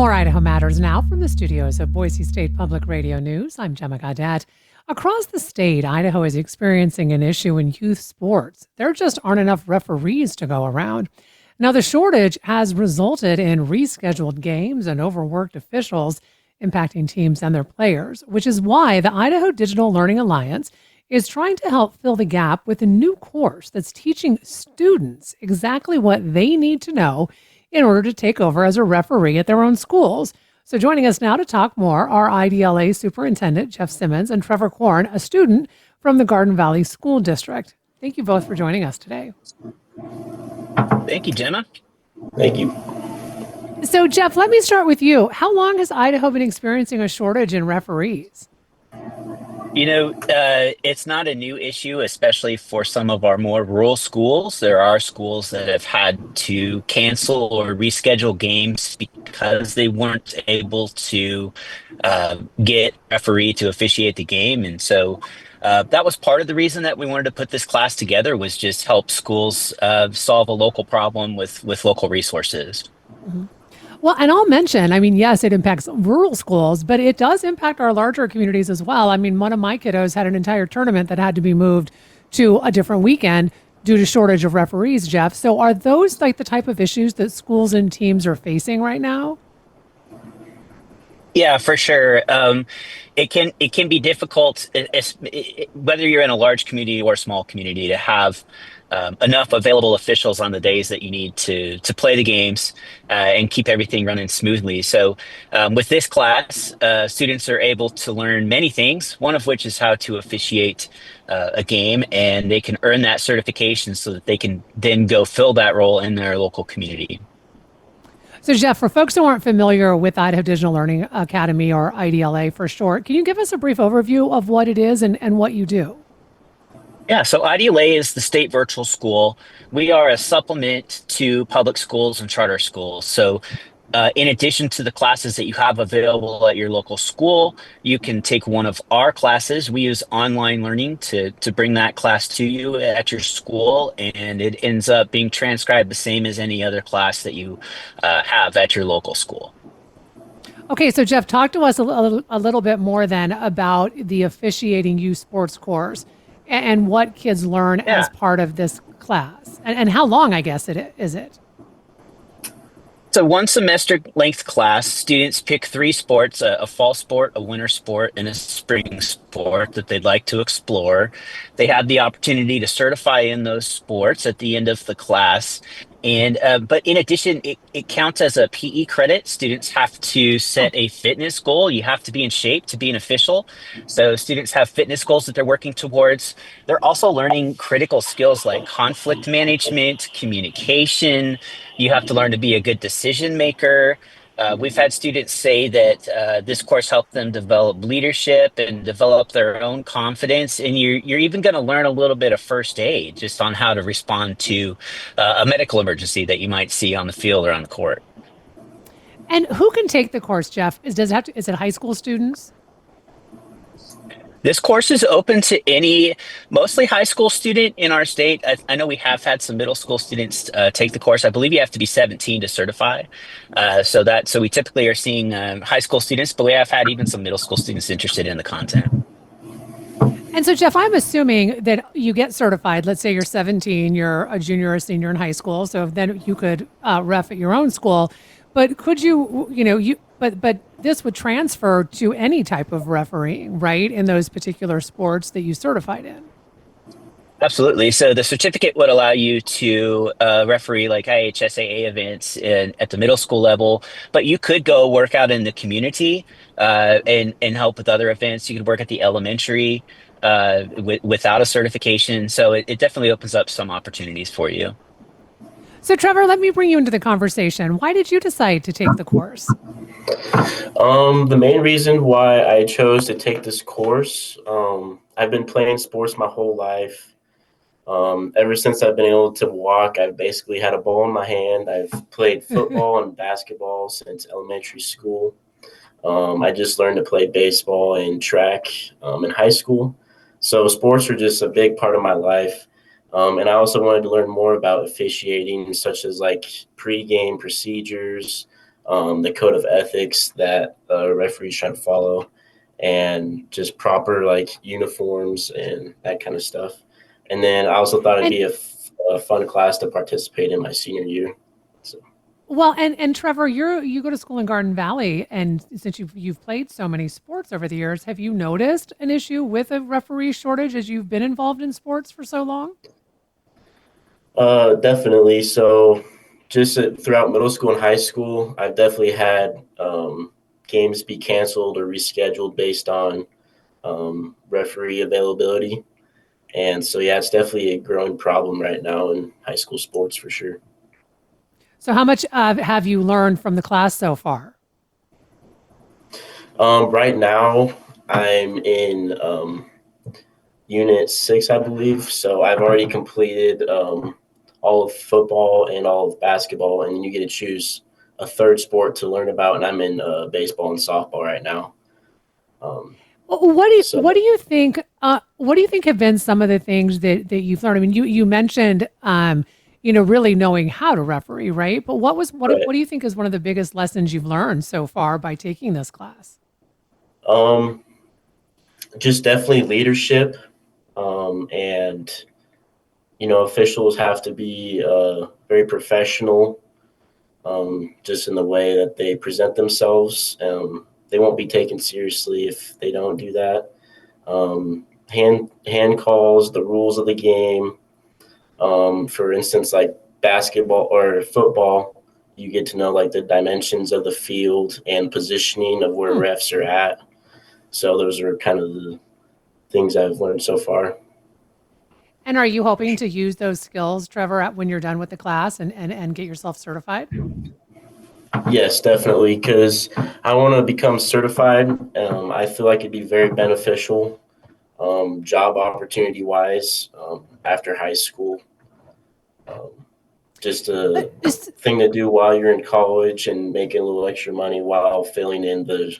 More Idaho Matters now from the studios of Boise State Public Radio News. I'm Gemma Gaudet. Across the state, Idaho is experiencing an issue in youth sports. There just aren't enough referees to go around. Now, the shortage has resulted in rescheduled games and overworked officials impacting teams and their players, which is why the Idaho Digital Learning Alliance is trying to help fill the gap with a new course that's teaching students exactly what they need to know in order to take over as a referee at their own schools. So joining us now to talk more are IDLA Superintendent Jeff Simmons and Trevor Korn, a student from the Garden Valley School District. Thank you both for joining us today. Thank you, Gemma. Thank you. So Jeff, let me start with you. How long has Idaho been experiencing a shortage in referees? You know, it's not a new issue, especially for some of our more rural schools. There are schools that have had to cancel or reschedule games because they weren't able to get a referee to officiate the game. And so that was part of the reason that we wanted to put this class together, was just help schools solve a local problem with local resources. Mm-hmm. Well, and I'll mention, yes, it impacts rural schools, but it does impact our larger communities as well. One of my kiddos had an entire tournament that had to be moved to a different weekend due to shortage of referees, Jeff. So are those like the type of issues that schools and teams are facing right now? Yeah, for sure. It can be difficult, whether you're in a large community or a small community, to have enough available officials on the days that you need to play the games and keep everything running smoothly. So with this class, students are able to learn many things, one of which is how to officiate a game, and they can earn that certification so that they can then go fill that role in their local community. So Jeff, for folks who aren't familiar with Idaho Digital Learning Academy, or IDLA for short, can you give us a brief overview of what it is and what you do? Yeah, so IDLA is the state virtual school. We are a supplement to public schools and charter schools. So in addition to the classes that you have available at your local school, you can take one of our classes. We use online learning to bring that class to you at your school, and it ends up being transcribed the same as any other class that you have at your local school. Okay, so Jeff, talk to us a little bit more then about the officiating youth sports course and what kids learn as part of this class, and how long, I guess, is it? It's a one semester length class. Students pick 3 sports, a fall sport, a winter sport, and a spring sport that they'd like to explore. They have the opportunity to certify in those sports at the end of the class. And but in addition, it counts as a PE credit. Students have to set a fitness goal. You have to be in shape to be an official. So students have fitness goals that they're working towards. They're also learning critical skills like conflict management, communication. You have to learn to be a good decision maker. We've had students say that this course helped them develop leadership and develop their own confidence. And you're even going to learn a little bit of first aid just on how to respond to a medical emergency that you might see on the field or on the court. And who can take the course, Jeff? Is it high school students? This course is open to any, mostly high school student in our state. I know we have had some middle school students take the course. I believe you have to be 17 to certify. So we typically are seeing high school students, but we have had even some middle school students interested in the content. And so, Jeff, I'm assuming that you get certified. Let's say you're 17, you're a junior or senior in high school. So then you could ref at your own school. But could but this would transfer to any type of refereeing, right, in those particular sports that you certified in? Absolutely. So the certificate would allow you to referee like IHSAA events at the middle school level, but you could go work out in the community and help with other events. You could work at the elementary without a certification. So it definitely opens up some opportunities for you. So Trevor, let me bring you into the conversation. Why did you decide to take the course? The main reason why I chose to take this course, I've been playing sports my whole life. Ever since I've been able to walk, I've basically had a ball in my hand. I've played football and basketball since elementary school. I just learned to play baseball and track in high school. So sports are just a big part of my life. And I also wanted to learn more about officiating, such as like pregame procedures, the code of ethics that referees try to follow, and just proper like uniforms and that kind of stuff. And then I also thought it'd And be a fun class to participate in my senior year. So, well, and Trevor, you go to school in Garden Valley, and since you've played so many sports over the years, have you noticed an issue with a referee shortage as you've been involved in sports for so long? definitely. So, just throughout middle school and high school, I've definitely had games be canceled or rescheduled based on referee availability. And so, yeah, it's definitely a growing problem right now in high school sports for sure. So, how much have you learned from the class so far? Right now, I'm in Unit 6, I believe. So I've already completed all of football and all of basketball, and then you get to choose a third sport to learn about. And I'm in baseball and softball right now. Um, Well, so, what do you think? What do you think have been some of the things that you've learned? I mean, you mentioned really knowing how to referee, right? But right. what do you think is one of the biggest lessons you've learned so far by taking this class? Um, just definitely leadership. And, officials have to be very professional just in the way that they present themselves. They won't be taken seriously if they don't do that. Hand calls, the rules of the game. For instance, like basketball or football, you get to know like the dimensions of the field and positioning of where Hmm. refs are at. So those are kind of the things I've learned so far. And are you hoping to use those skills, Trevor, when you're done with the class and get yourself certified? Yes, definitely, because I want to become certified. I feel like it'd be very beneficial, job opportunity wise, after high school. Um, just Uh, a s- thing to do while you're in college and making a little extra money while filling in the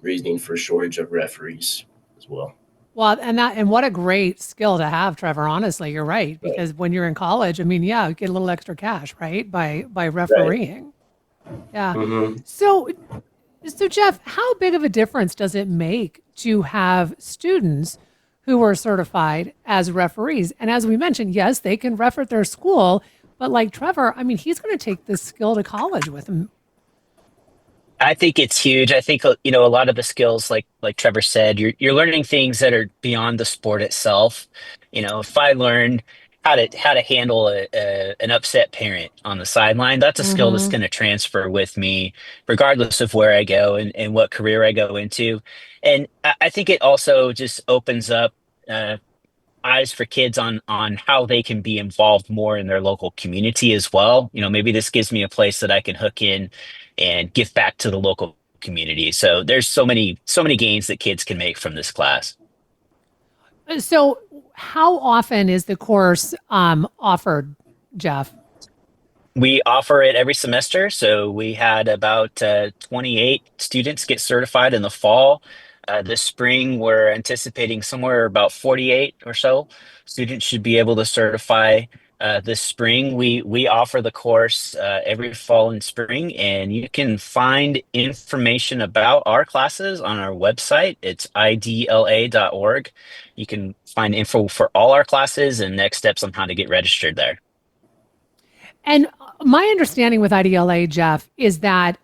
reasoning for shortage of referees as well. Well, and what a great skill to have, Trevor. Honestly, you're right Right. because when you're in college, I mean, yeah, you get a little extra cash, right, by Right. refereeing. Yeah. Mm-hmm. So So, Jeff, how big of a difference does it make to have students who are certified as referees? And as we mentioned, yes, they can ref at their school, but like Trevor, I mean, he's going to take this skill to college with him. I think it's huge. I think a lot of the skills, like Trevor said, you're learning things that are beyond the sport itself. If I learn how to handle an upset parent on the sideline, that's a skill that's Mm-hmm. going to transfer with me, regardless of where I go and what career I go into. And I think it also just opens up uh, eyes for kids on how they can be involved more in their local community as well. Maybe this gives me a place that I can hook in and give back to the local community. So there's so many gains that kids can make from this class. So, how often is the course offered, Jeff? We offer it every semester. So we had about 28 students get certified in the fall. This spring, we're anticipating somewhere about 48 or so students should be able to certify this spring. We offer the course every fall and spring, and you can find information about our classes on our website. It's idla.org. You can find info for all our classes and next steps on how to get registered there. And my understanding with IDLA, Jeff, is that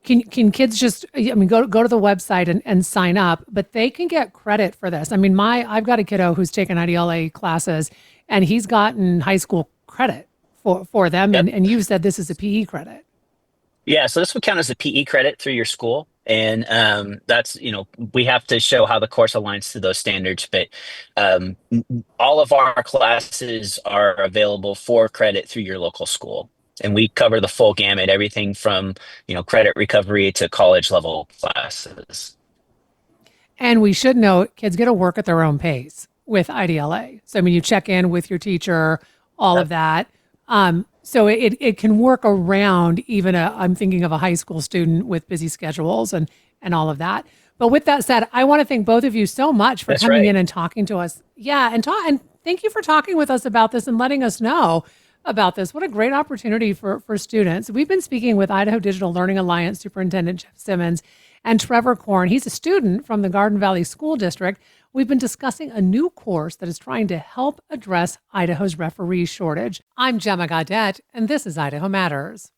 can kids just go to the website and sign up, but they can get credit for this. I mean, I've got a kiddo who's taken IDLA classes, and he's gotten high school credit for them. Yep. And you said this is a PE credit. Yeah, so this would count as a PE credit through your school. And that's, we have to show how the course aligns to those standards. But all of our classes are available for credit through your local school. And we cover the full gamut, everything from, credit recovery to college level classes. And we should note kids get to work at their own pace with IDLA. So, I mean, you check in with your teacher, all of Yep. that. So it can work around even I'm thinking of a high school student with busy schedules and all of that. But with that said, I want to thank both of you so much for That's coming in right. and talking to us. Yeah, and thank you for talking with us about this and letting us know about this. What a great opportunity for students. We've been speaking with Idaho Digital Learning Alliance Superintendent Jeff Simmons and Trevor Korn. He's a student from the Garden Valley School District. We've been discussing a new course that is trying to help address Idaho's referee shortage. I'm Gemma Gaudette, and this is Idaho Matters.